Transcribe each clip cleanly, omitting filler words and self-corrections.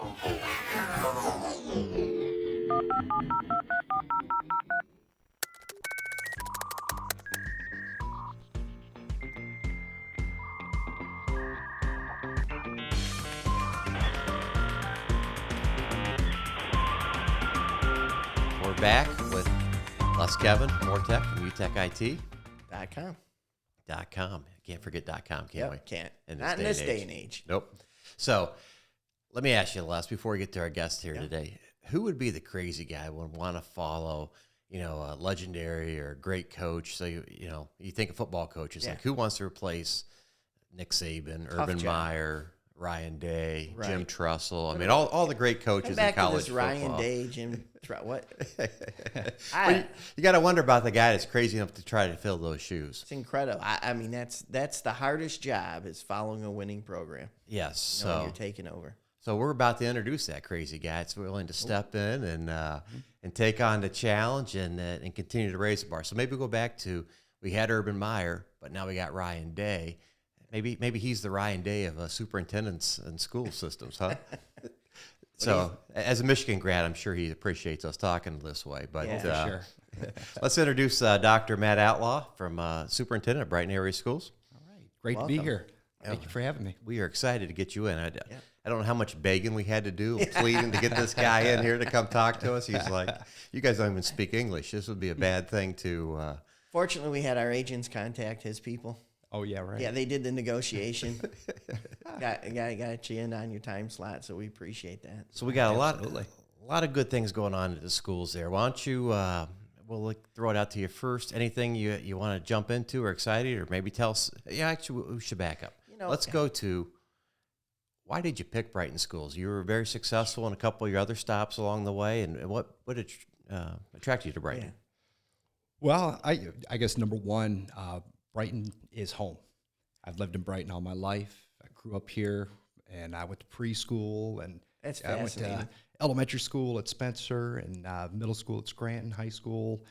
We're back with Les Kevin, more tech from .com. UTECIT.com. Can't forget .com, can we? Can't. In Not in this day and age. Nope. So let me ask you, Les, before we get to our guest here today, who would be the crazy guy who would want to follow, a legendary or great coach? So, you think of football coaches, like who wants to replace Nick Saban, Urban Meyer, Ryan Day, Jim Tressel? I mean, all the great coaches in college football. Ryan Day, Jim what? Well, you got to wonder about the guy that's crazy enough to try to fill those shoes. It's incredible. I mean, that's the hardest job, is following a winning program. Yes. When you're taking over. So we're about to introduce that crazy guy that's willing to step in and take on the challenge and continue to raise the bar. So maybe we'll go back to, we had Urban Meyer, but now we got Ryan Day. Maybe he's the Ryan Day of superintendents and school systems, huh? So as a Michigan grad, I'm sure he appreciates us talking this way. But for sure. Let's introduce Dr. Matt Outlaw from Superintendent of Brighton Area Schools. All right. Great to be here. Thank you for having me. We are excited to get you in. I don't know how much begging we had to do, pleading to get this guy in here to come talk to us. He's like, you guys don't even speak English. This would be a bad thing to... Fortunately, we had our agents contact his people. Oh, yeah, right. Yeah, they did the negotiation. got you in on your time slot, so we appreciate that. So we got a lot of good things going on at the schools there. Why don't you, we'll throw it out to you first. Anything you want to jump into or excited, or maybe tell us? Yeah, actually, we should back up. Let's go to, why did you pick Brighton Schools? You were very successful in a couple of your other stops along the way, and what attracted you to Brighton? Yeah. Well, I guess number one, Brighton is home. I've lived in Brighton all my life. I grew up here, and I went to preschool, and I went to elementary school at Spencer, and middle school at Scranton High School.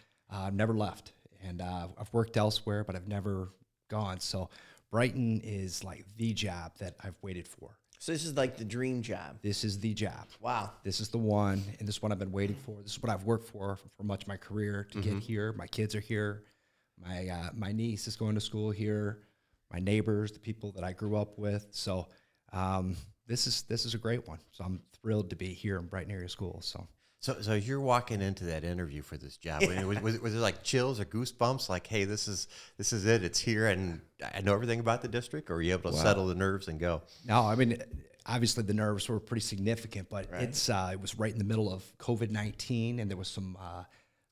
Never left, and I've worked elsewhere, but I've never gone. So Brighton is like the job that I've waited for. So this is like the dream job. This is the job. Wow. This is the one, and this is what I've been waiting for. This is what I've worked for much of my career to get here. My kids are here. My niece is going to school here. My neighbors, the people that I grew up with. So this is a great one. So I'm thrilled to be here in Brighton Area Schools. So as you're walking into that interview for this job, was there like chills or goosebumps? Like, hey, this is it. It's here, and I know everything about the district. Or were you able to settle the nerves and go? No, I mean, obviously the nerves were pretty significant, but it was right in the middle of COVID-19, and there was some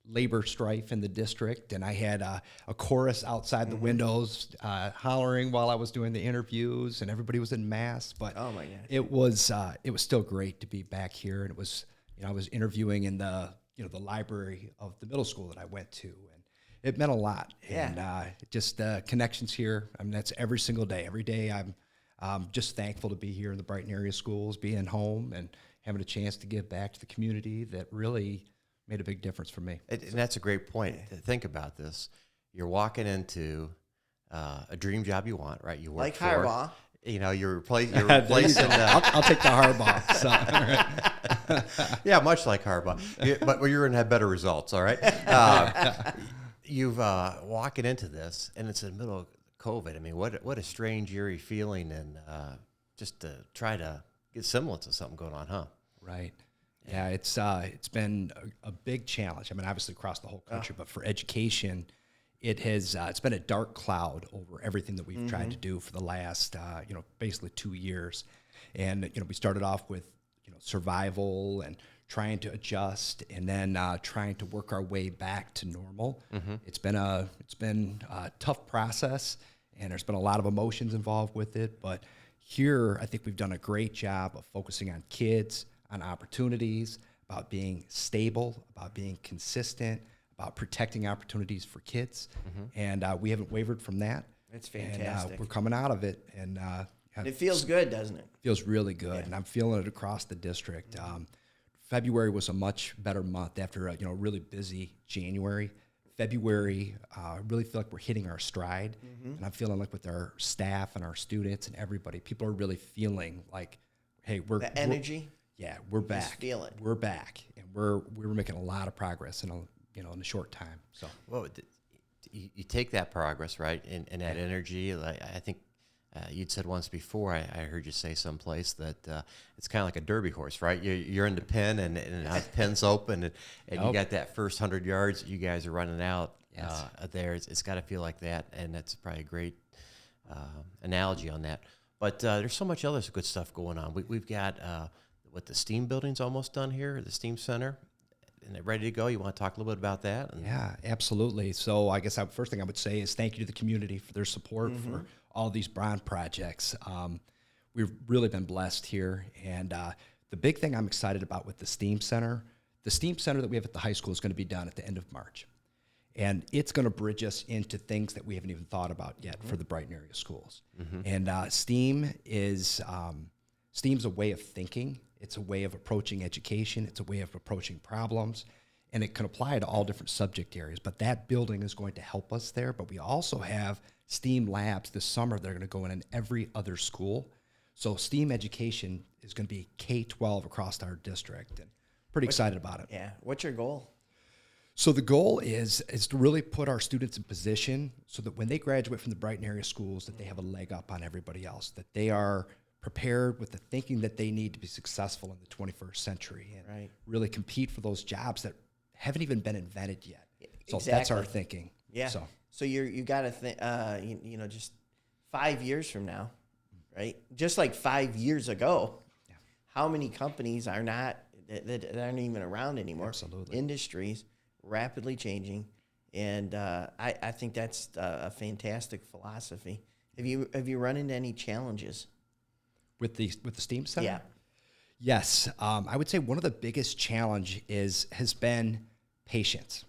labor strife in the district, and I had a chorus outside the windows hollering while I was doing the interviews, and everybody was in masks. But oh my gosh, it was still great to be back here, and it was. I was interviewing in the library of the middle school that I went to, and it meant a lot. Yeah. And just connections here. I mean, that's every single day. Every day I'm just thankful to be here in the Brighton Area Schools, being home and having a chance to give back to the community that really made a big difference for me. And that's a great point. Think about this. You're walking into a dream job you want, right? You work like for Harbaugh. You're replacing. I'll take the Harbaugh. So. Yeah, much like Harbaugh, but you're going to have better results. All right. You've walking into this, and it's in the middle of COVID. I mean, what a strange, eerie feeling, and just to try to get semblance of something going on, huh? Right. Yeah, it's been a big challenge. I mean, obviously across the whole country, but for education, it has it's been a dark cloud over everything that we've tried to do for the last basically 2 years. And we started off with survival and trying to adjust, and then trying to work our way back to normal. It's been a tough process, and there's been a lot of emotions involved with it. But here, I think we've done a great job of focusing on kids, on opportunities, about being stable, about being consistent, about protecting opportunities for kids, and we haven't wavered from that. It's fantastic. And, we're coming out of it, and it feels good, doesn't it? Feels really good, and I'm feeling it across the district. February was a much better month after a really busy January. February, I really feel like we're hitting our stride, and I'm feeling like with our staff and our students and everybody, people are really feeling like, hey, the energy. Yeah, we're Just back. feel it. We're back, and we're making a lot of progress in a short time. So Well, you take that progress, right, and that energy. Like I think you'd said once before, I heard you say someplace that it's kind of like a derby horse, right? You're in the pen, and the pen's open, and you got that first 100 yards that you guys are running out there. It's got to feel like that, and that's probably a great analogy on that. But there's so much other good stuff going on. We've got the STEAM building's almost done here, the STEAM Center. And they're ready to go. You want to talk a little bit about that? Yeah, absolutely. So I guess first thing I would say is thank you to the community for their support for all these bond projects. We've really been blessed here. And the big thing I'm excited about with the STEAM Center that we have at the high school is going to be done at the end of March. And it's going to bridge us into things that we haven't even thought about yet for the Brighton area schools. And STEAM is STEAM's a way of thinking. It's a way of approaching education. It's a way of approaching problems. And it can apply to all different subject areas. But that building is going to help us there. But we also have STEAM labs this summer that are going to go in every other school. So STEAM education is going to be K-12 across our district. And pretty excited about it. Yeah. What's your goal? So the goal is to really put our students in position so that when they graduate from the Brighton area schools, that they have a leg up on everybody else, that they are prepared with the thinking that they need to be successful in the 21st century and really compete for those jobs that haven't even been invented yet. So that's our thinking. Yeah. So you got to think, just 5 years from now, right? Just like 5 years ago, how many companies are not that aren't even around anymore? Absolutely. Industries rapidly changing, and I think that's a fantastic philosophy. Have you run into any challenges? With the STEAM Center? Yeah. Yes. I would say one of the biggest challenge has been patience,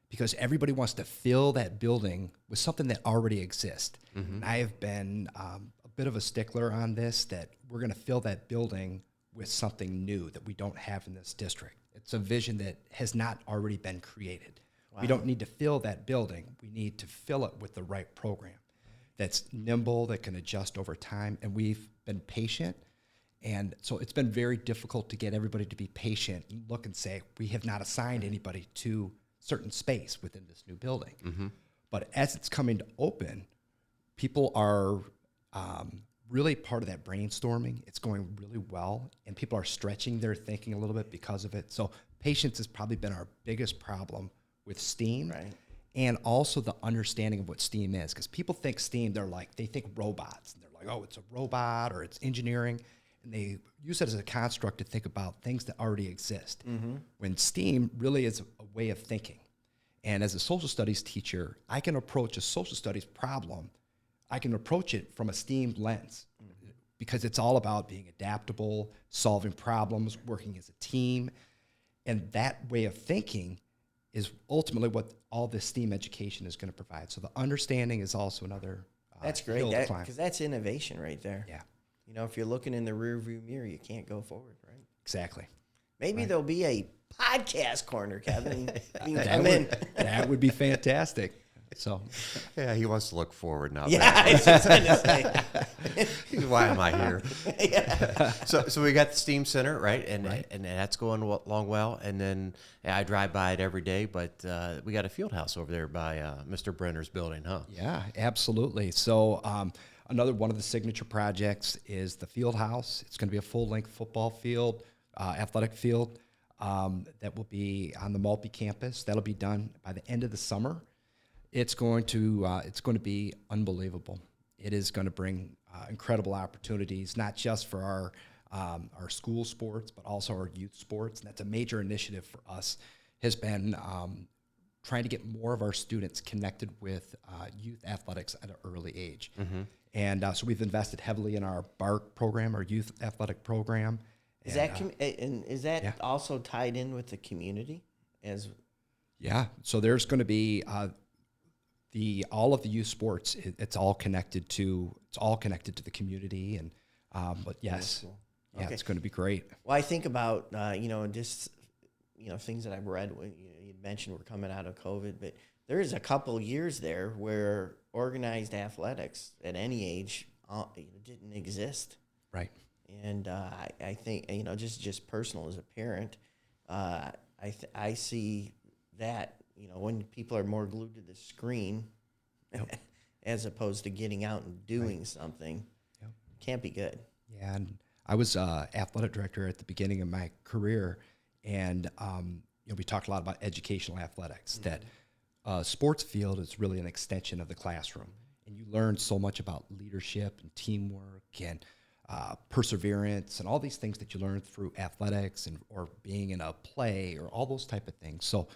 because everybody wants to fill that building with something that already exists. And I have been a bit of a stickler on this, that we're going to fill that building with something new that we don't have in this district. It's a vision that has not already been created. Wow. We don't need to fill that building. We need to fill it with the right program that's nimble, that can adjust over time. And we've been patient. And so it's been very difficult to get everybody to be patient and look and say, we have not assigned anybody to certain space within this new building. But as it's coming to open, people are really part of that brainstorming. It's going really well, and people are stretching their thinking a little bit because of it. So patience has probably been our biggest problem with STEAM. Right. And also the understanding of what STEAM is, because people think STEAM, they think robots. And they're like, oh, it's a robot or it's engineering. And they use it as a construct to think about things that already exist. When STEAM really is a way of thinking. And as a social studies teacher, I can approach a social studies problem. I can approach it from a STEAM lens, because it's all about being adaptable, solving problems, working as a team. And that way of thinking is ultimately what all this STEAM education is going to provide. So the understanding is also another That's great, hill to climb. because that's innovation right there. Yeah, If you're looking in the rearview mirror, you can't go forward, right? exactly. Maybe there'll be a podcast corner, Kevin. You can That come would, in. that would be fantastic. So, Yeah, he wants to look forward now. Yeah, I was just going to say. Why am I here? Yeah. So we got the STEAM Center, right? And that's going along well. And then I drive by it every day, but we got a field house over there by Mr. Brenner's building, huh? yeah, absolutely. So another one of the signature projects is the field house. It's going to be a full-length football field, athletic field that will be on the Maltby campus. That'll be done by the end of the summer. It's going to be unbelievable. It is going to bring incredible opportunities, not just for our school sports, but also our youth sports. And that's a major initiative for us, has been trying to get more of our students connected with youth athletics at an early age. And so we've invested heavily in our BARC program, our youth athletic program. Is that also tied in with the community? Yeah, so there's going to be all of the youth sports. It's all connected to the community, and but yes, Cool. yeah, Okay. it's going to be great. Well, I think about just things that I've read. You mentioned we're coming out of COVID, but there is a couple years there where organized athletics at any age didn't exist. Right. And I think, just personal as a parent, I see that, when people are more glued to the screen as opposed to getting out and doing something, can't be good. Yeah, and I was athletic director at the beginning of my career, and we talked a lot about educational athletics. That sports field is really an extension of the classroom, and you learn so much about leadership and teamwork and perseverance and all these things that you learn through athletics or being in a play or all those type of things. So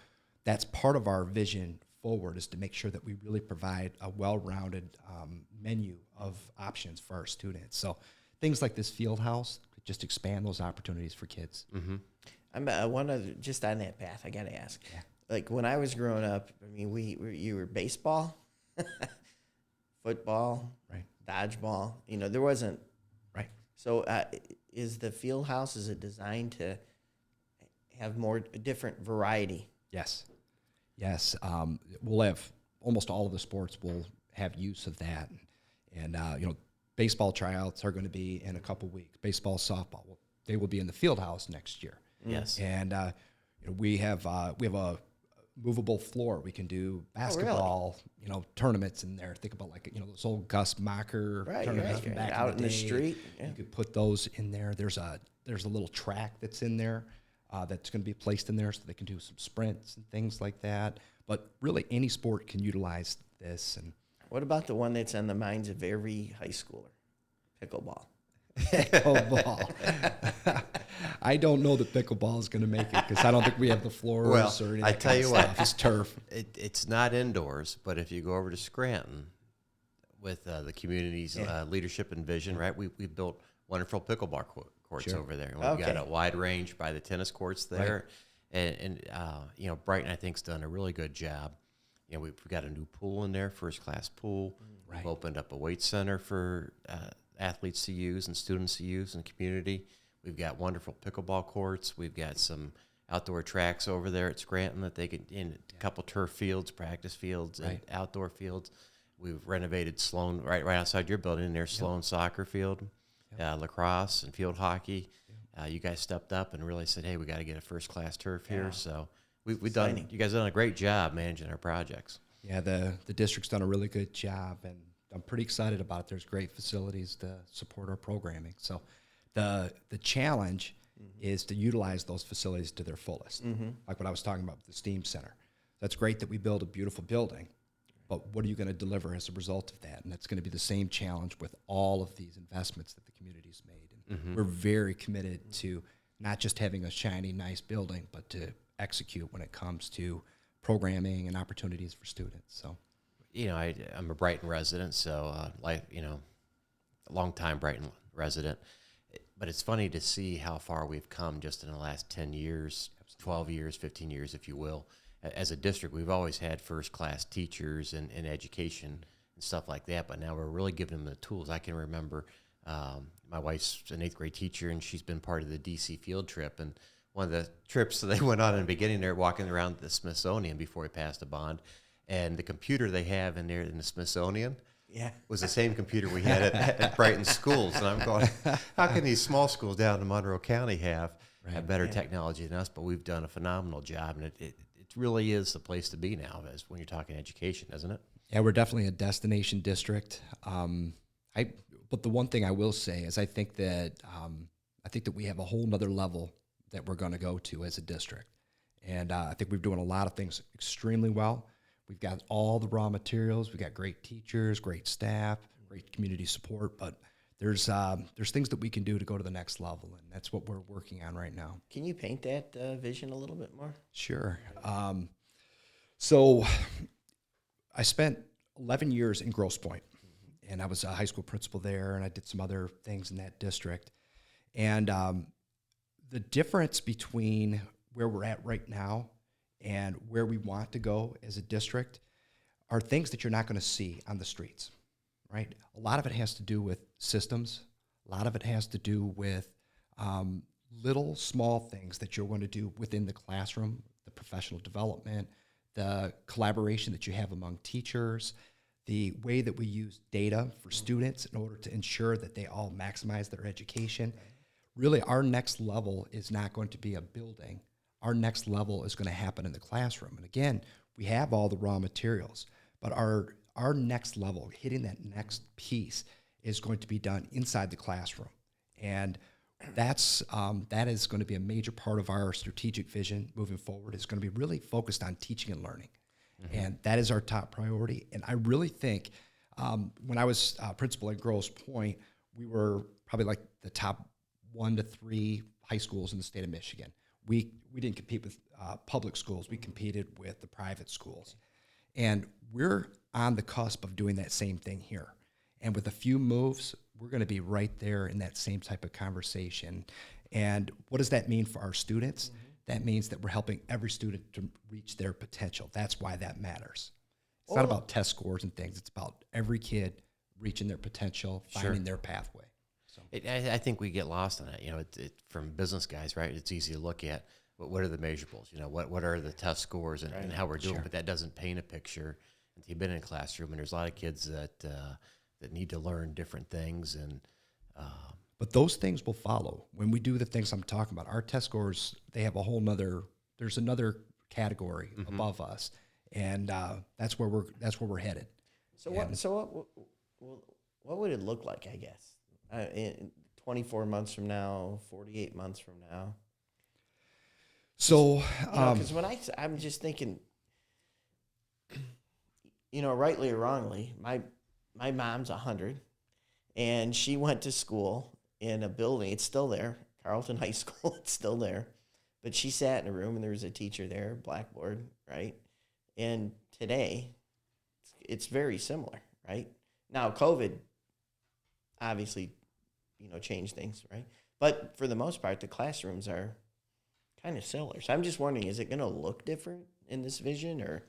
that's part of our vision forward, is to make sure that we really provide a well-rounded menu of options for our students. So things like this field house could just expand those opportunities for kids. Mm-hmm. I'm one of just on that path. I got to ask, like when I was growing up, I mean, you were baseball, football, Right. dodgeball. There wasn't. Right. So is the field house, is it designed to have more different variety? Yes. We'll have almost all of the sports will have use of that. And baseball tryouts are going to be in a couple weeks. Baseball, softball, they will be in the field house next year. Yes. And we have a movable floor. We can do basketball, tournaments in there. Think about those old Gus Mocker tournaments from back out in the the day. street. Yeah. You could put those in there. There's a little track that's in there that's going to be placed in there so they can do some sprints and things like that. But really, any sport can utilize this. And What about the one that's on the minds of every high schooler? Pickleball. pickleball. I don't know that pickleball is going to make it because I don't think we have the floors or anything. I tell you what, it's turf. It's not indoors, but if you go over to Scranton with the community's leadership and vision, right? We built wonderful pickleball courts over there. We've got a wide range by the tennis courts there, and Brighton I think's done a really good job. We've got a new pool in there, first class pool. We've opened up a weight center for athletes to use and students to use in the community. We've got wonderful pickleball courts. We've got some outdoor tracks over there at Scranton that they can, in a couple turf fields, practice fields, and outdoor fields. We've renovated Sloan, right outside your building in there, Sloan soccer field, lacrosse and field hockey. You guys stepped up and really said, hey, we got to get a first-class turf here. So we've done, you guys have done a great job managing our projects. Yeah, the district's done a really good job, and I'm pretty excited about it. There's great facilities to support our programming. So the challenge is to utilize those facilities to their fullest. Like what I was talking about with the STEAM Center. That's great that we build a beautiful building, but what are you going to deliver as a result of that? And that's going to be the same challenge with all of these investments that the community's made. And we're very committed to not just having a shiny, nice building, but to execute when it comes to programming and opportunities for students. So, I'm a Brighton resident, so a long-time Brighton resident. But it's funny to see how far we've come just in the last 10 years, 12 years, 15 years, if you will. As a district, we've always had first-class teachers and education and stuff like that, but now we're really giving them the tools. I can remember my wife's an 8th grade teacher, and she's been part of the D.C. field trip. And one of the trips that they went on in the beginning, they're walking around the Smithsonian before he passed a bond, and the computer they have in there in the Smithsonian was the same computer we had at Brighton schools. And I'm going, how can these small schools down in Monroe County have better technology than us? But we've done a phenomenal job, and it really is the place to be now as when you're talking education, isn't it? Yeah, we're definitely a destination district. But the one thing I will say is I think that we have a whole nother level that we're going to go to as a district. And I think we're doing a lot of things extremely well. We've got all the raw materials. We've got great teachers, great staff, great community support. But there's things that we can do to go to the next level, and that's what we're working on right now. Can you paint that vision a little bit more? Sure. So I spent 11 years in Grosse Pointe, and I was a high school principal there, and I did some other things in that district. And the difference between where we're at right now and where we want to go as a district are things that you're not going to see on the streets, right? A lot of it has to do with systems. A lot of it has to do with little small things that you're going to do within the classroom, the professional development, the collaboration that you have among teachers, the way that we use data for students in order to ensure that they all maximize their education. Really, our next level is not going to be a building. Our next level is going to happen in the classroom. And again, we have all the raw materials, but our next level, hitting that next piece, is going to be done inside the classroom. And that is going to be a major part of our strategic vision moving forward. It's going to be really focused on teaching and learning. And that is our top priority. And I really think when I was principal at Grosse Pointe, we were probably like the top 1 to 3 high schools in the state of Michigan. We didn't compete with public schools. We competed with the private schools. And we're on the cusp of doing that same thing here. And with a few moves, we're going to be right there in that same type of conversation. And what does that mean for our students? That means that we're helping every student to reach their potential. That's why that matters. It's not about test scores and things. It's about every kid reaching their potential, finding their pathway. So I think we get lost on it. You know, from business guys, right? It's easy to look at, but what are the measurables? You know, what are the test scores and how we're doing? But that doesn't paint a picture. You've been in a classroom, and there's a lot of kids that need to learn different things. And but those things will follow. When we do the things I'm talking about, our test scores, they have a whole nother, there's another category above us. And that's where we're headed. So what would it look like, I guess, in 24 months from now, 48 months from now? So, because I'm just thinking, you know, rightly or wrongly, my mom's 100, and she went to school in a building. It's still there, Carleton High School. It's still there, but she sat in a room and there was a teacher there, blackboard, right? And today, it's very similar, right? Now, COVID obviously, you know, changed things, right? But for the most part, the classrooms are kind of similar. So I'm just wondering, is it going to look different in this vision, or?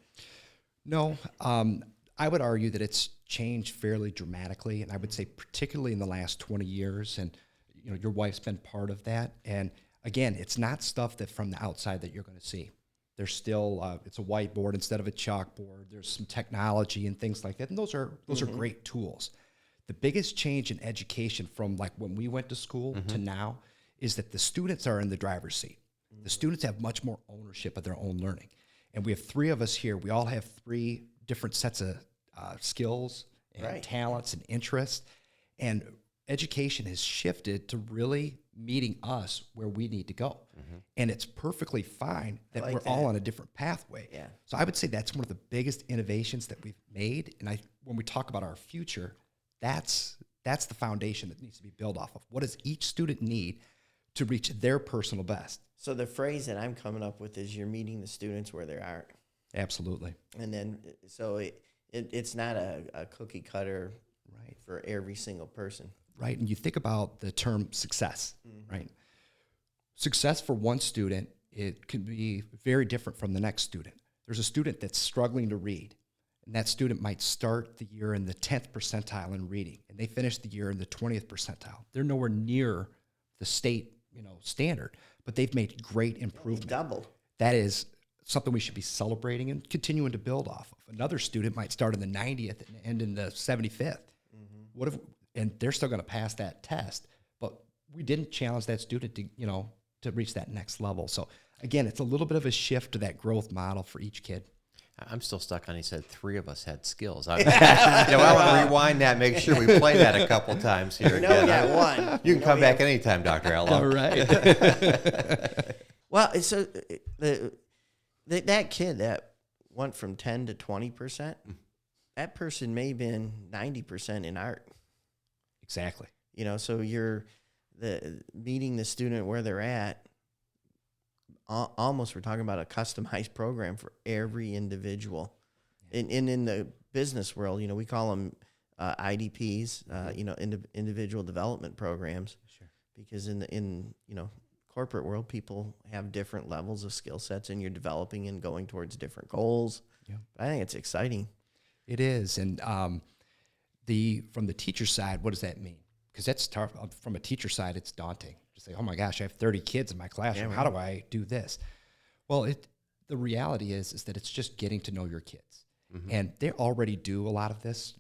No, I would argue that it's changed fairly dramatically, and I would say particularly in the last 20 years. And you know, your wife's been part of that. And again, it's not stuff that from the outside that you're going to see. There's still it's a whiteboard instead of a chalkboard. There's some technology and things like that, and those are great tools. The biggest change in education from like when we went to school to now is that the students are in the driver's seat. The students have much more ownership of their own learning. And we have 3 of us here. We all have 3 different sets of skills and talents and interests. And education has shifted to really meeting us where we need to go. And it's perfectly fine that we're all on a different pathway. Yeah. So I would say that's one of the biggest innovations that we've made. And when we talk about our future, that's the foundation that needs to be built off of. What does each student need to reach their personal best? So the phrase that I'm coming up with is you're meeting the students where they are. Absolutely. And then, so it's not a cookie cutter for every single person. Right. And you think about the term success, right? Success for one student, it can be very different from the next student. There's a student that's struggling to read, and that student might start the year in the 10th percentile in reading, and they finish the year in the 20th percentile. They're nowhere near the state, standard, but they've made great improvement. Doubled. That is something we should be celebrating and continuing to build off of. Another student might start in the 90th and end in the 75th. And they're still going to pass that test, but we didn't challenge that student to reach that next level. So again, it's a little bit of a shift to that growth model for each kid. I'm still stuck on, he said 3 of us had skills. I want to rewind that, make sure we play that a couple times here again. We got one. You can come back anytime, Dr. Outlaw. All right. Well, so that kid that went from 10 to 20%, that person may have been 90% in art. Exactly. So you're meeting the student where they're at. Almost, we're talking about a customized program for every individual. And in the business world, we call them IDPs, individual development programs. Sure. Because in corporate world, people have different levels of skill sets, and you're developing and going towards different goals. Yeah. But I think it's exciting. It is. And from the teacher side, what does that mean? Because that's tough. From a teacher side, it's daunting. To say, oh my gosh, I have 30 kids in my classroom. Yeah, How do I do this? Well, the reality is that it's just getting to know your kids. And they already do a lot of this.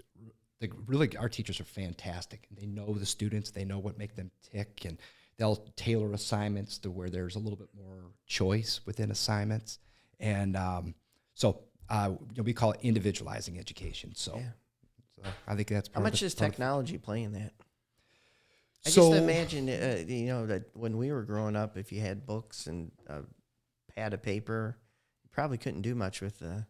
Really, our teachers are fantastic. They know the students. They know what make them tick, and they'll tailor assignments to where there's a little bit more choice within assignments. And we call it individualizing education. So I think that's how much does technology play in that? I So- just imagine, that when we were growing up, if you had books and a pad of paper, you probably couldn't do much with an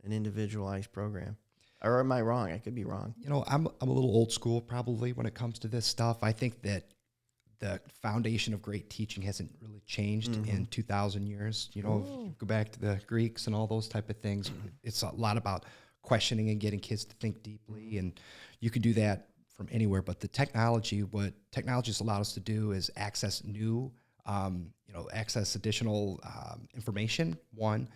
individualized program. Or am I wrong? I could be wrong. I'm a little old school probably when it comes to this stuff. I think that the foundation of great teaching hasn't really changed in 2,000 years. If you go back to the Greeks and all those type of things, it's a lot about questioning and getting kids to think deeply, and you can do that from anywhere. But what technology has allowed us to do is access access additional information. One,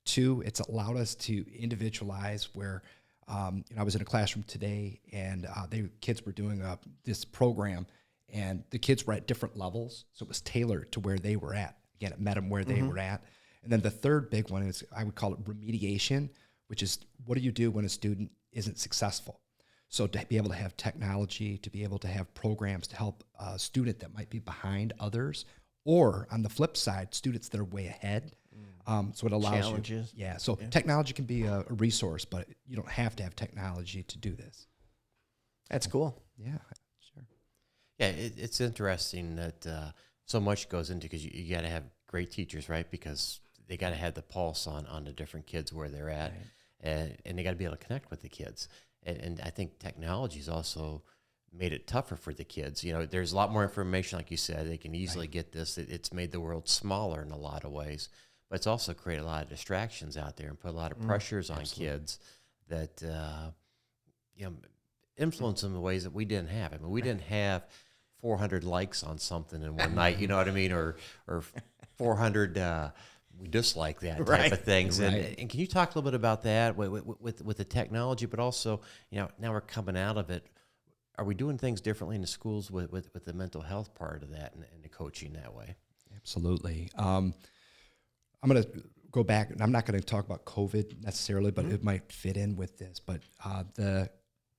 two, it's allowed us to individualize where. I was in a classroom today, and kids were doing this program, and the kids were at different levels, so it was tailored to where they were at. Again, it met them where they were at. And then the third big one is, I would call it remediation, which is what do you do when a student isn't successful? So to be able to have technology, to be able to have programs to help a student that might be behind others, or on the flip side, students that are way ahead. So it allows Challenges. you. Yeah. So technology can be a resource, but you don't have to have technology to do this. That's cool. Yeah, sure. Yeah, it's interesting that so much goes into, because you got to have great teachers, right? Because they got to have the pulse on the different kids where they're at, and they got to be able to connect with the kids. And I think technology's also made it tougher for the kids. There's a lot more information, like you said. They can easily get this. It's made the world smaller in a lot of ways. But it's also created a lot of distractions out there and put a lot of pressures on kids that influence them in ways that we didn't have. I mean, we didn't have 400 likes on something in one night, you know what I mean, or 400 we dislike that type of things. Right. And can you talk a little bit about that with the technology, but also now we're coming out of it. Are we doing things differently in the schools with the mental health part of that and the coaching that way? Absolutely. I'm going to go back, and I'm not going to talk about COVID necessarily, but it might fit in with this. But the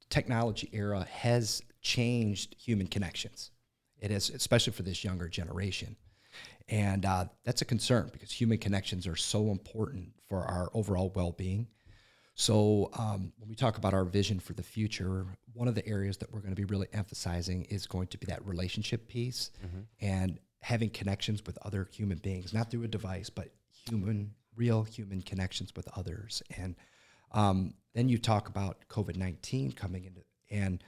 technology era has changed human connections. It has, especially for this younger generation. And that's a concern, because human connections are so important for our overall well-being. So when we talk about our vision for the future, one of the areas that we're going to be really emphasizing is going to be that relationship piece and having connections with other human beings, not through a device, but real human connections with others. And then you talk about COVID-19 coming into, and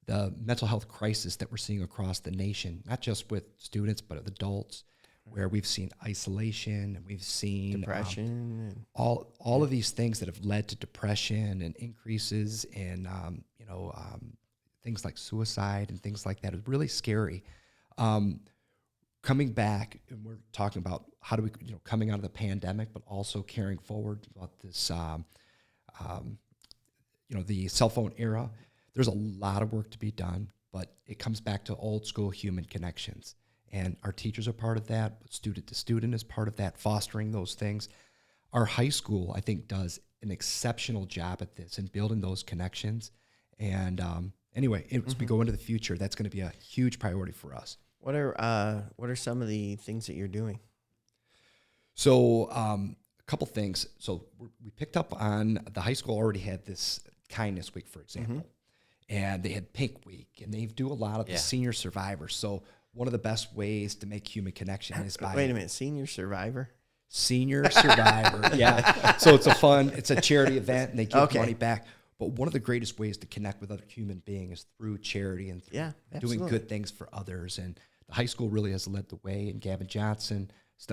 the mental health crisis that we're seeing across the nation, not just with students, but with adults, where we've seen isolation and we've seen Depression. all of these things that have led to depression and increases in things like suicide and things like that. Is really scary. Coming back, and we're talking about how do we, coming out of the pandemic, but also carrying forward about this, the cell phone era. There's a lot of work to be done, but it comes back to old school human connections. And our teachers are part of that, but student to student is part of that, fostering those things. Our high school, I think, does an exceptional job at this and building those connections. And anyway, as we go into the future, that's going to be a huge priority for us. What are some of the things that you're doing? So a couple things. So we picked up on the high school already had this kindness week, for example, and they had Pink Week, and they do a lot of the senior survivors. So one of the best ways to make human connection is by Wait a minute, senior survivor. Senior survivor, yeah. So it's a charity event, and they give money back. But one of the greatest ways to connect with other human beings is through charity and through doing good things for others. And the high school really has led the way, and Gavin Johnson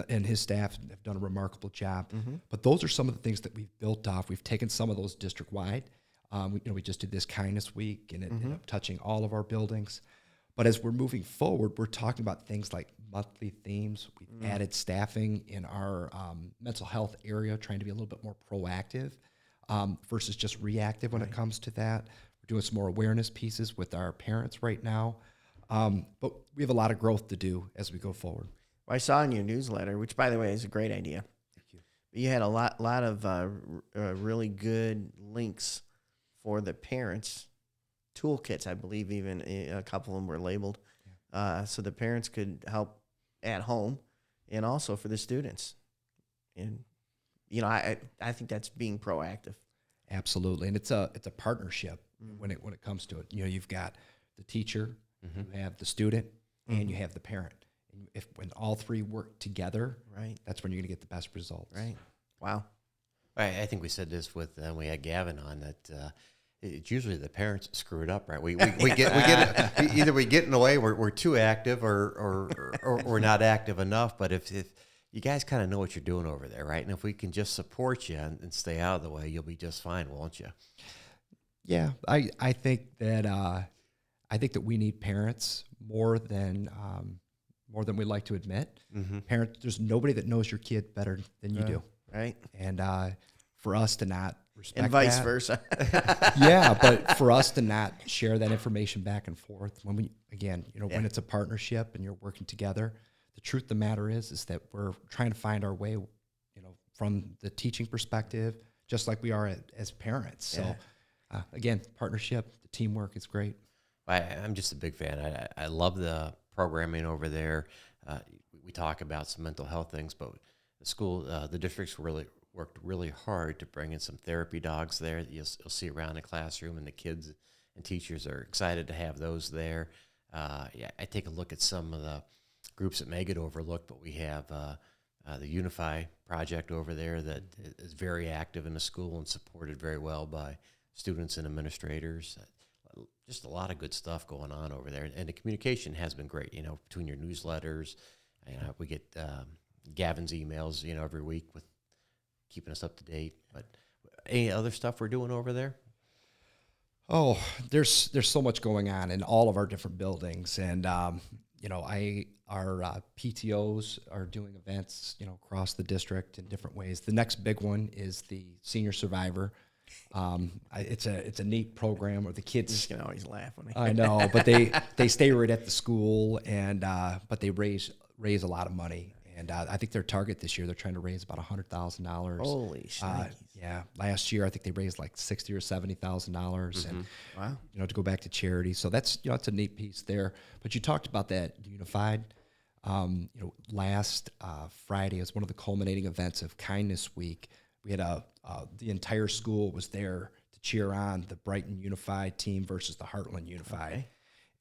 and his staff have done a remarkable job. But those are some of the things that we've built off. We've taken some of those district-wide. We just did this Kindness Week, and it ended up touching all of our buildings. But as we're moving forward, we're talking about things like monthly themes. We've added staffing in our mental health area, trying to be a little bit more proactive versus just reactive when it comes to that. We're doing some more awareness pieces with our parents right now. But we have a lot of growth to do as we go forward. Well, I saw in your newsletter, which, by the way, is a great idea. Thank you. You had a lot of really good links for the parents. Toolkits, I believe, even a couple of them were labeled, so the parents could help at home, and also for the students. And I think that's being proactive. Absolutely, and it's a partnership when it comes to it. You've got the teacher, you have the student, and you have the parent. And when all three work together, right, that's when you're going to get the best results. Right. Wow. I think we said this with we had Gavin on that. It's usually the parents screw it up, right? We get either we get in the way, we're too active, or we're not active enough. But if you guys kind of know what you're doing over there, right? And if we can just support you and stay out of the way, you'll be just fine, won't you? Yeah, I think that we need parents more than we like to admit. Parents, there's nobody that knows your kid better than you do, right? And for us to not respect and vice that, versa, yeah, but for us to not share that information back and forth when when it's a partnership and you're working together, the truth of the matter is that we're trying to find our way, from the teaching perspective, just like we are as parents. So again, partnership, the teamwork is great. I'm just a big fan. I love the programming over there. We talk about some mental health things, but the district's really worked really hard to bring in some therapy dogs there that you'll see around the classroom, and the kids and teachers are excited to have those there. I take a look at some of the groups that may get overlooked, but we have the Unify project over there that is very active in the school and supported very well by students and administrators. Just a lot of good stuff going on over there, and the communication has been great. Between your newsletters, we get Gavin's emails, every week with keeping us up to date. But any other stuff we're doing over there? Oh, there's so much going on in all of our different buildings, and our PTOs are doing events, across the district in different ways. The next big one is the Senior Survivor. It's a neat program where the kids can always laugh when I know, but they stay right at the school, and but they raise a lot of money. And I think their target this year, they're trying to raise about $100,000. Holy shit! Yeah, last year I think they raised like $60,000 or $70,000, and wow, to go back to charity. So that's it's a neat piece there. But you talked about that Unified. Last Friday was one of the culminating events of Kindness Week. We had the entire school was there to cheer on the Brighton Unified team versus the Heartland Unified,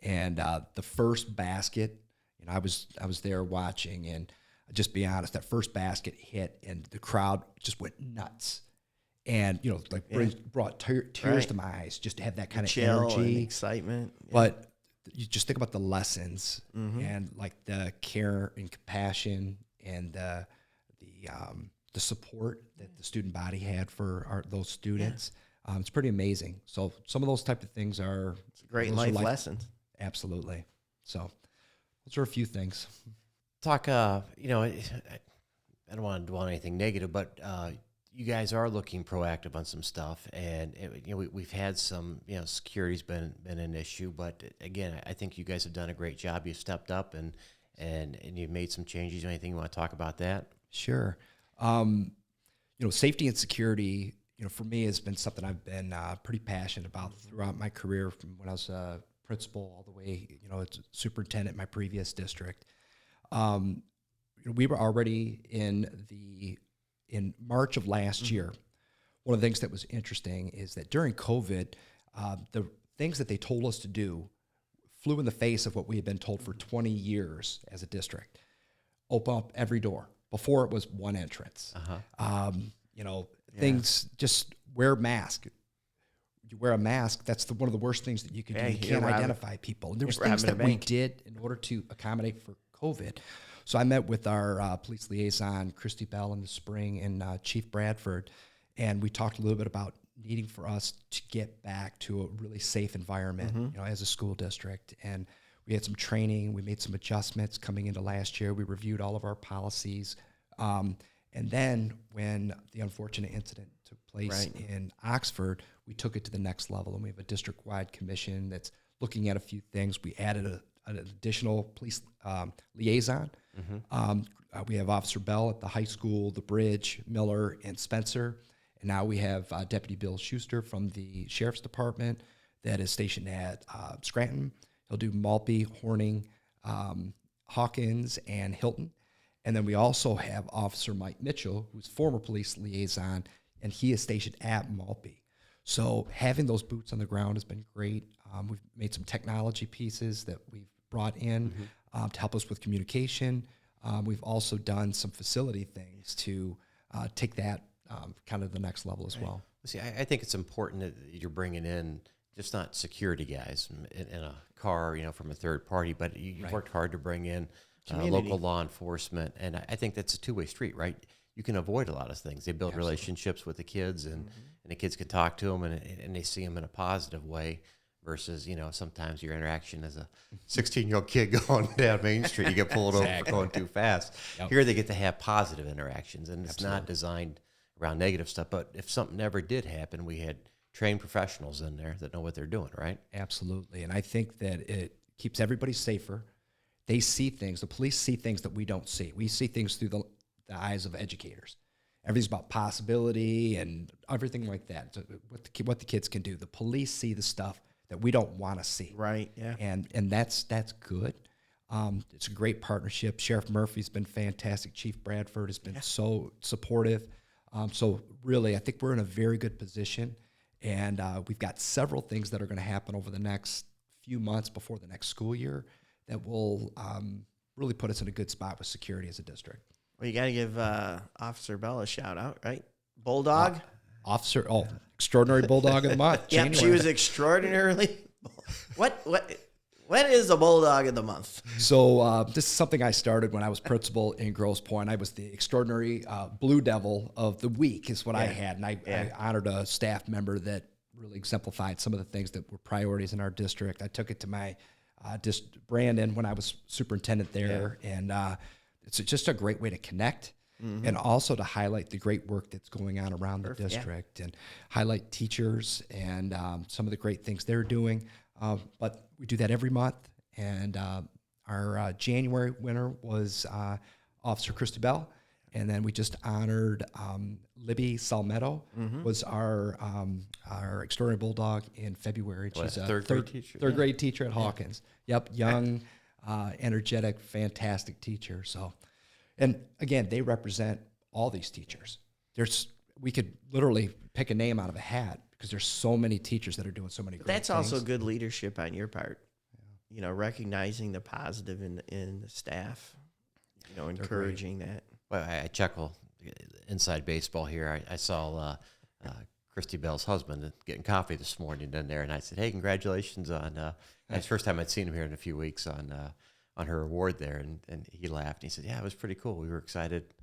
and the first basket. I was there watching, and just be honest, that first basket hit, and the crowd just went nuts, and brought tears to my eyes just to have that kind of energy, and excitement. Yeah. But you just think about the lessons and like the care and compassion and the support that the student body had for those students. It's pretty amazing. So some of those type of things are great life lessons. Absolutely. So those are a few things. Talk, I don't want to dwell on anything negative, but you guys are looking proactive on some stuff, and we've had some, security's been an issue, but again, I think you guys have done a great job. You've stepped up and you've made some changes. Anything you want to talk about that? Sure. Safety and security, for me has been something I've been pretty passionate about throughout my career, from when I was a principal all the way, as superintendent in my previous district. We were already in March of last year. One of the things that was interesting is that during COVID, the things that they told us to do flew in the face of what we had been told for 20 years as a district. Open up every door. Before it was one entrance. Things, just wear a mask. You wear a mask, that's one of the worst things that you can do. You can't identify people. And there was things that we did in order to accommodate for COVID. So I met with our police liaison, Christy Bell, in the spring, and Chief Bradford, and we talked a little bit about needing for us to get back to a really safe environment, as a school district. And we had some training. We made some adjustments coming into last year. We reviewed all of our policies. And then when the unfortunate incident took place in Oxford, we took it to the next level. And we have a district-wide commission that's looking at a few things. We added an additional police liaison We have Officer Bell at the high school, the Bridge, Miller, and Spencer. And now we have Deputy Bill Schuster from the Sheriff's Department that is stationed at Scranton. He'll do Maltby, Horning, Hawkins, and Hilton. And then we also have Officer Mike Mitchell, who's former police liaison, and he is stationed at Maltby. So having those boots on the ground has been great. We've made some technology pieces that we've brought in to help us with communication. We've also done some facility things to take that kind of the next level as well. See, I think it's important that you're bringing in just not security guys in a car, from a third party, but you've worked hard to bring in local law enforcement, and I think that's a two-way street, right? You can avoid a lot of things. They build relationships with the kids, and the kids can talk to them, and they see them in a positive way. Versus, sometimes your interaction as a 16-year-old kid going down Main Street, you get pulled over for going too fast. Yep. Here they get to have positive interactions, and it's not designed around negative stuff. But if something ever did happen, we had trained professionals in there that know what they're doing, right? Absolutely. And I think that it keeps everybody safer. They see things. The police see things that we don't see. We see things through the eyes of educators. Everything's about possibility and everything like that. So what the kids can do. The police see the stuff that we don't want to see. Right, yeah. And that's good. It's a great partnership. Sheriff Murphy's been fantastic. Chief Bradford has been so supportive. So really, I think we're in a very good position. And we've got several things that are going to happen over the next few months before the next school year that will really put us in a good spot with security as a district. Well, you got to give Officer Bell a shout out, right? Bulldog? Extraordinary Bulldog of the Month. Yep, she was extraordinarily. What is a Bulldog of the Month? So this is something I started when I was principal in Grosse Pointe. I was the extraordinary Blue Devil of the week is what I had, and I honored a staff member that really exemplified some of the things that were priorities in our district. I took it to my Brandon when I was superintendent there, and it's just a great way to connect. And also to highlight the great work that's going on around the district and highlight teachers and some of the great things they're doing. But we do that every month. And our January winner was Officer Christy Bell. And then we just honored Libby Salmetto was our extraordinary Bulldog in February. She's a third grade teacher at Hawkins. Yep, young, energetic, fantastic teacher. So. And again, they represent all these teachers. We could literally pick a name out of a hat because there's so many teachers that are doing so many great things. That's also good leadership on your part. Recognizing the positive in the staff. Encouraging that. Well, I chuckle inside baseball here. I saw Christy Bell's husband getting coffee this morning in there, and I said, "Hey, congratulations on." That's the first time I'd seen him here in a few weeks on her award there, and he laughed. He said, "Yeah, it was pretty cool. We were excited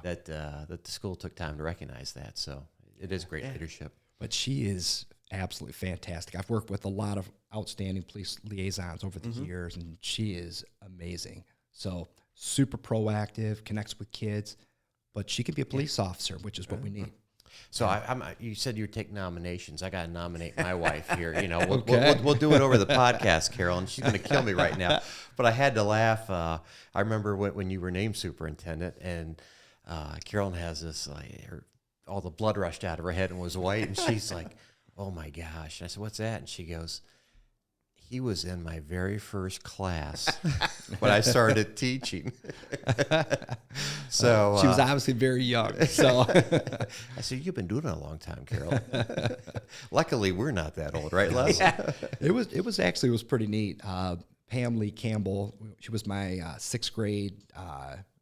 that the school took time to recognize that. So it is great leadership." But she is absolutely fantastic. I've worked with a lot of outstanding police liaisons over the years, and she is amazing. So super proactive, connects with kids, but she can be a police officer, which is what we need. So you said you would take nominations. I got to nominate my wife here. We'll do it over the podcast, Carol, and she's going to kill me right now. But I had to laugh. I remember when you were named superintendent, and Carolyn has this, all the blood rushed out of her head and was white, and she's like, "Oh my gosh!" And I said, "What's that?" And she goes, "He was in my very first class when I started teaching." So she was obviously very young. So I said, "You've been doing it a long time, Carol." Luckily, we're not that old, right, Les? It was pretty neat. Pam Lee Campbell, she was my sixth grade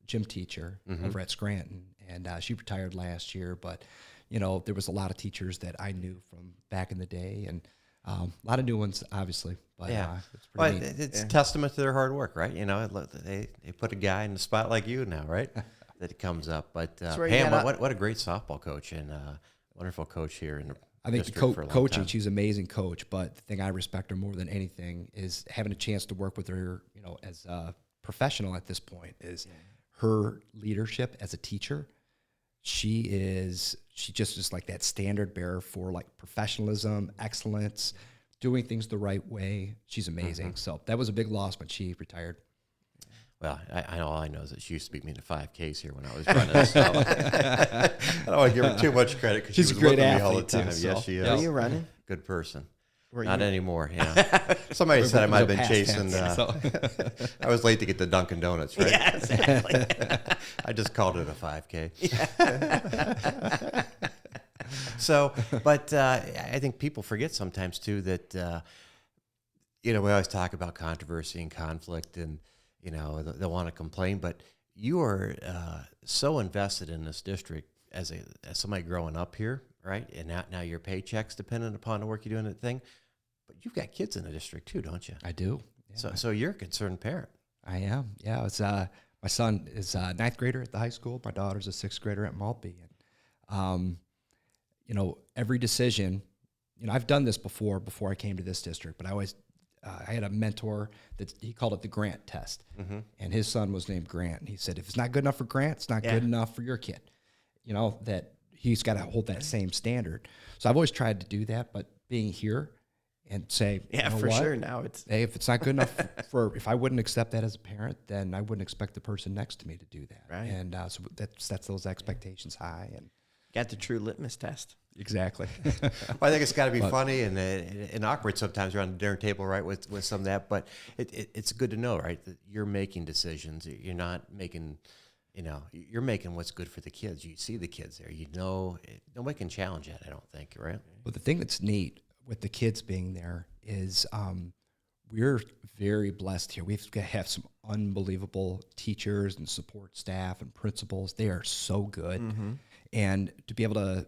gym teacher over at Scranton, and she retired last year. But there was a lot of teachers that I knew from back in the day, and a lot of new ones, obviously. But it's pretty neat. It's a testament to their hard work, right? They put a guy in the spot like you now, right? That it comes up. But Pam, what a great softball coach and wonderful coach here in the district for a long coaching, time. she's an amazing coach. But the thing I respect her more than anything is having a chance to work with her, as a professional at this point, is her leadership as a teacher. She just is like that standard bearer for like professionalism, excellence, doing things the right way. She's amazing. So that was a big loss when she retired. Well, all I know is that she used to beat me to 5Ks here when I was running. So I don't want to give her too much credit because she was She's a great whipping me all the athlete, too, time. so. Yes, she is. Were you running? Good person. Were Not you? anymore. Yeah. Somebody said I might have been Past chasing. tense, so. I was late to get the Dunkin' Donuts, right? Yeah, exactly. I just called it a 5K. So, but I think people forget sometimes too that we always talk about controversy and conflict, and they want to complain, but you are so invested in this district as somebody growing up here, right? And now your paycheck's dependent upon the work you do in that thing, but you've got kids in the district too, don't you? I do. Yeah. So you're a concerned parent. I am. Yeah. It's my son is a ninth grader at the high school. My daughter's a sixth grader at Maltby. And every decision, I've done this before I came to this district, but I had a mentor that he called it the Grant test, and his son was named Grant. And he said, if it's not good enough for Grant, it's not good enough for your kid. That he's got to hold that same standard. So I've always tried to do that, but being here and say, For sure. Now it's hey, if it's not good enough if I wouldn't accept that as a parent, then I wouldn't expect the person next to me to do that. Right. And so that's those expectations high. And got the true litmus test. exactly. Well, I think it's got to be funny and awkward sometimes around the dinner table, right, with some of that. But it's good to know, right, that you're making decisions. You're not making, you're making what's good for the kids. You see the kids there. Nobody can challenge that, I don't think, right? But the thing that's neat with the kids being there is we're very blessed here. We have some unbelievable teachers and support staff and principals. They are so good. And to be able to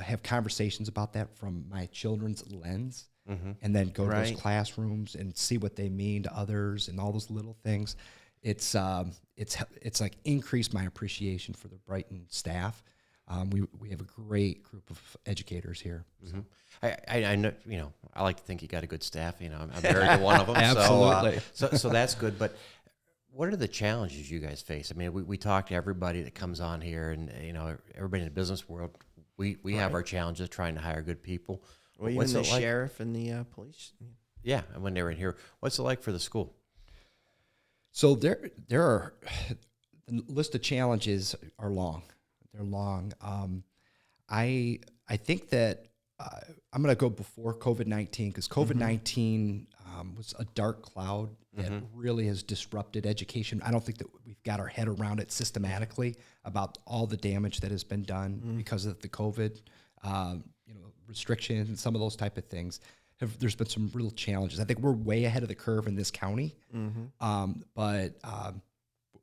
have conversations about that from my children's lens, and then go to those classrooms and see what they mean to others and all those little things, it's like increased my appreciation for the Brighton staff. We have a great group of educators here. So. I know, I like to think you got a good staff. I'm married to one of them. Absolutely. So that's good. But what are the challenges you guys face? I mean, we talk to everybody that comes on here, and everybody in the business world. We have our challenges trying to hire good people. Well, even the sheriff and the police. Yeah, and when they were in here, what's it like for the school? So there are the list of challenges are long. They're long. I think that I'm going to go before COVID-19 because COVID-19 was a dark cloud that really has disrupted education. I don't think that we've got our head around it systematically about all the damage that has been done because of the COVID, restrictions and some of those type of things. There's been some real challenges. I think we're way ahead of the curve in this county, but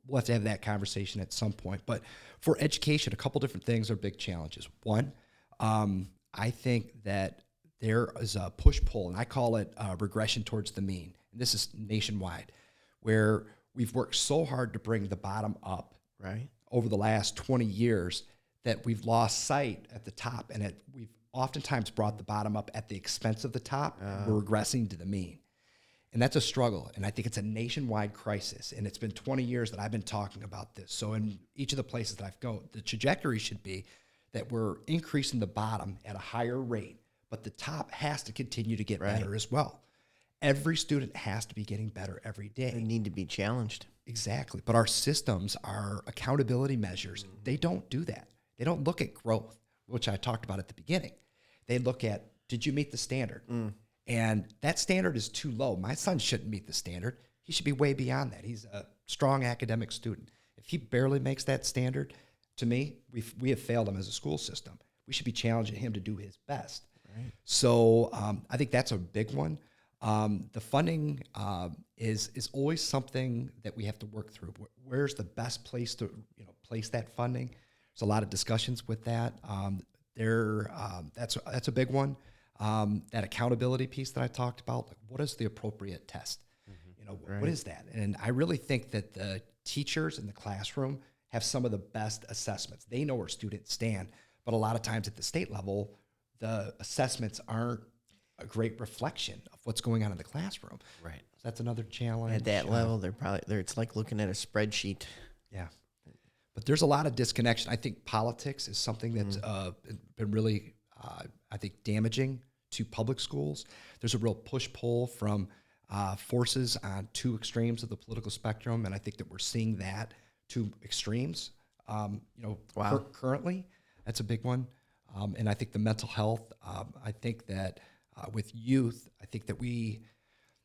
we'll have to have that conversation at some point. But for education, a couple different things are big challenges. One, I think that there is a push-pull, and I call it regression towards the mean. And this is nationwide, where we've worked so hard to bring the bottom up over the last 20 years that we've lost sight at the top, and we've oftentimes brought the bottom up at the expense of the top. We're regressing to the mean. And that's a struggle, and I think it's a nationwide crisis, and it's been 20 years that I've been talking about this. So in each of the places that I've gone, the trajectory should be that we're increasing the bottom at a higher rate, but the top has to continue to get better as well. Every student has to be getting better every day. They need to be challenged. Exactly. But our systems, our accountability measures, they don't do that. They don't look at growth, which I talked about at the beginning. They look at, did you meet the standard? And that standard is too low. My son shouldn't meet the standard. He should be way beyond that. He's a strong academic student. If he barely makes that standard, to me, we have failed him as a school system. We should be challenging him to do his best. So I think that's a big one. The funding is always something that we have to work through. Where's the best place to place that funding? There's a lot of discussions with that. That's a big one. That accountability piece that I talked about, like what is the appropriate test? What is that? And I really think that the teachers in the classroom have some of the best assessments. They know where students stand, but a lot of times at the state level, the assessments aren't a great reflection of what's going on in the classroom. Right. So that's another challenge. At that level, it's like looking at a spreadsheet. Yeah. But there's a lot of disconnection. I think politics is something that's been really, I think, damaging to public schools. There's a real push-pull from forces on two extremes of the political spectrum, and I think that we're seeing that two extremes. Currently, that's a big one. And I think the mental health. I think that with youth, I think that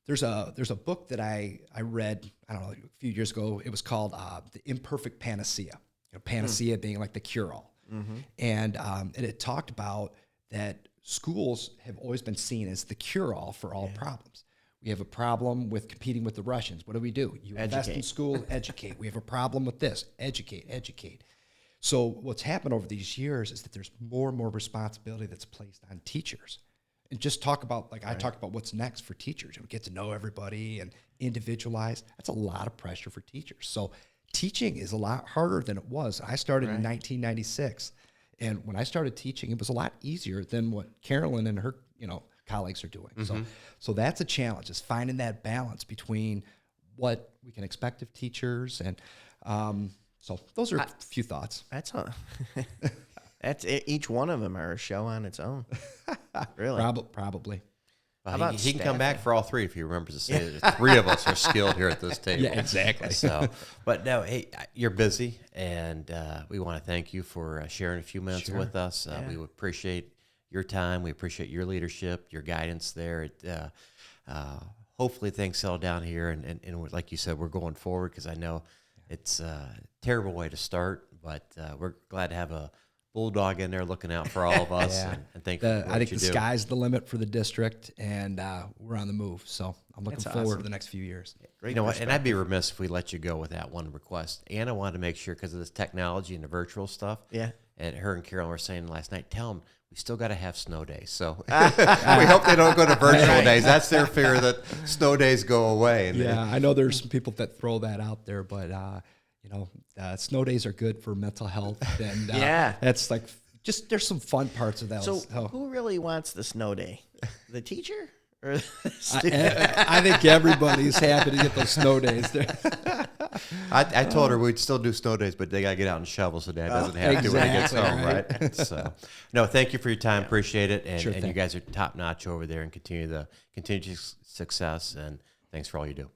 there's a book that I read, I don't know, a few years ago. It was called The Imperfect Panacea. Panacea being like the cure-all. And it talked about that schools have always been seen as the cure-all for all problems. We have a problem with competing with the Russians. What do? You invest in school, educate. We have a problem with this, educate. So what's happened over these years is that there's more and more responsibility that's placed on teachers. And just talk about, I talked about what's next for teachers. And get to know everybody and individualize. That's a lot of pressure for teachers. So teaching is a lot harder than it was. I started in 1996. And when I started teaching, it was a lot easier than what Carolyn and her, colleagues are doing. So that's a challenge, is finding that balance between what we can expect of teachers. And so those are a few thoughts. That's each one of them are a show on its own. Really? Probably. He can come back for all three if he remembers to say that the three of us are skilled here at this table. Yeah, exactly. So, but no, hey, you're busy, and we want to thank you for sharing a few minutes with us. We would appreciate your time. We appreciate your leadership, your guidance there. Hopefully things settle down here, and like you said, we're going forward, because I know it's a terrible way to start, but we're glad to have a bulldog in there looking out for all of us. And thank you for what I think you the do. sky's the limit for the district, and we're on the move. So I'm looking forward to the next few years. You know what? And I'd be remiss if we let you go with that one request. Anna wanted to make sure, because of this technology and the virtual stuff. Yeah. And her and Carolyn were saying last night, tell them we still got to have snow days. So we hope they don't go to virtual days. That's their fear, that snow days go away. And I know there's some people that throw that out there, but snow days are good for mental health, and that's like just there's some fun parts of that. So who really wants the snow day? The teacher or the student? I think everybody's happy to get those snow days. I told her we'd still do snow days, but they got to get out and shovel so Dad doesn't have to when he gets home, right? So, no, thank you for your time. Appreciate it. And you guys are top notch over there, and continue success. And thanks for all you do.